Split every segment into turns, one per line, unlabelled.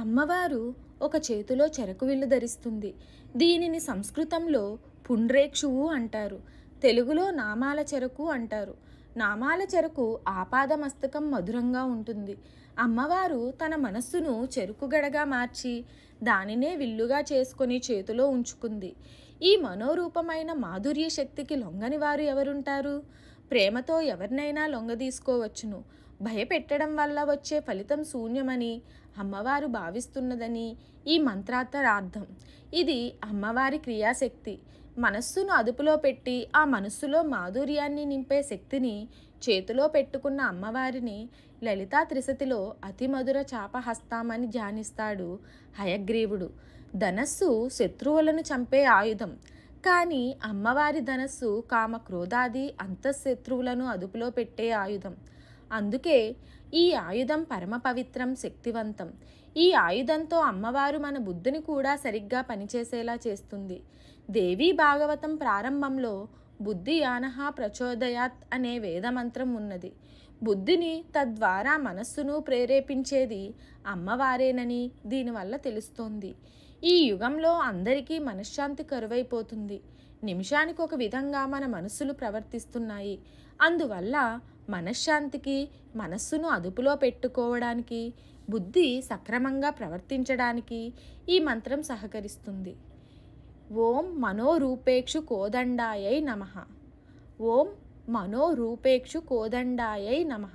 అమ్మవారు ఒక చేతిలో చెరకు విల్లు ధరిస్తుంది. దీనిని సంస్కృతంలో పుండ్రేక్షువు అంటారు. తెలుగులో నామాల చెరకు అంటారు. నామాల చెరకు ఆపాదమస్తకం మధురంగా ఉంటుంది. అమ్మవారు తన మనస్సును చెరుకు గడగా మార్చి దానినే విల్లుగా చేసుకొని చేతిలో ఉంచుకుంది. ఈ మనోరూపమైన మాధుర్య శక్తికి లొంగని వారు ఎవరుంటారు? ప్రేమతో ఎవరినైనా లొంగదీసుకోవచ్చును. భయపెట్టడం వల్ల వచ్చే ఫలితం శూన్యమని అమ్మవారు భావిస్తున్నదని ఈ మంత్రార్థం. ఇది అమ్మవారి క్రియాశక్తి. మనస్సును అదుపులో పెట్టి ఆ మనస్సులో మాధుర్యాన్ని నింపే శక్తిని చేతిలో పెట్టుకున్న అమ్మవారిని లలితా త్రిశతిలో అతి మధుర చాపహస్తామని ధ్యానిస్తాడు హయగ్రీవుడు. ధనస్సు శత్రువులను చంపే ఆయుధం. కానీ అమ్మవారి ధనస్సు కామ క్రోధాది అంతఃశత్రువులను అదుపులో పెట్టే ఆయుధం. అందుకే ఈ ఆయుధం పరమ పవిత్రం, శక్తివంతం. ఈ ఆయుధంతో అమ్మవారు మన బుద్ధిని కూడా సరిగ్గా పనిచేసేలా చేస్తుంది. దేవీ భాగవతం ప్రారంభంలో బుద్ధి యానహ ప్రచోదయాత్ అనే వేదమంత్రం ఉన్నది. బుద్ధిని తద్వారా మనస్సును ప్రేరేపించేది అమ్మవారేనని దీనివల్ల తెలుస్తోంది. ఈ యుగంలో అందరికీ మనశ్శాంతి కరువైపోతుంది. నిమిషానికి ఒక విధంగా మన మనస్సులు ప్రవర్తిస్తున్నాయి. అందువల్ల మనశ్శాంతికి, మనస్సును అదుపులో పెట్టుకోవడానికి, బుద్ధి సక్రమంగా ప్రవర్తించడానికి ఈ మంత్రం సహకరిస్తుంది. ఓం మనోరూపేక్షు కోదండాయై నమః. ఓం మనోరూపేక్షు కోదండాయై నమః.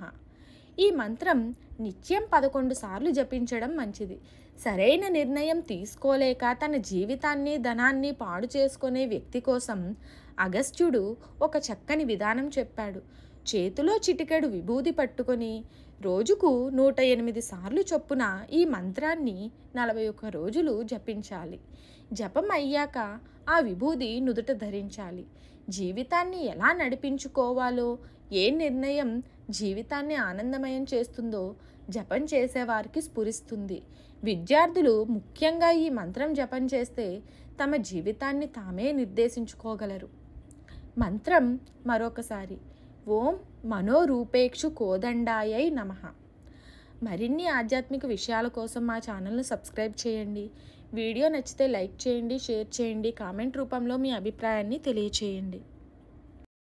ఈ మంత్రం నిత్యం 11 సార్లు జపించడం మంచిది. సరైన నిర్ణయం తీసుకోలేక తన జీవితాన్ని, ధనాన్ని పాడు చేసుకునే వ్యక్తి కోసం అగస్త్యుడు ఒక చక్కని విధానం చెప్పాడు. చేతిలో చిటికెడు విభూది పట్టుకొని రోజుకు 108 సార్లు చొప్పున ఈ మంత్రాన్ని 41 రోజులు జపించాలి. జపం అయ్యాక ఆ విభూది నుదుట ధరించాలి. జీవితాన్ని ఎలా నడిపించుకోవాలో, ఏ నిర్ణయం జీవితాన్ని ఆనందమయం చేస్తుందో జపం చేసేవారికి స్ఫురిస్తుంది. విద్యార్థులు ముఖ్యంగా ఈ మంత్రం జపం చేస్తే తమ జీవితాన్ని తామే నిర్దేశించుకోగలరు. మంత్రం మరొకసారి: ఓం మనోరూపేక్షు కోదండాయై నమః. మరిన్ని ఆధ్యాత్మిక విషయాల కోసం మా ఛానల్ను సబ్స్క్రైబ్ చేయండి. వీడియో నచ్చితే లైక్ చేయండి, షేర్ చేయండి, కామెంట్ రూపంలో మీ అభిప్రాయాన్ని తెలియచేయండి.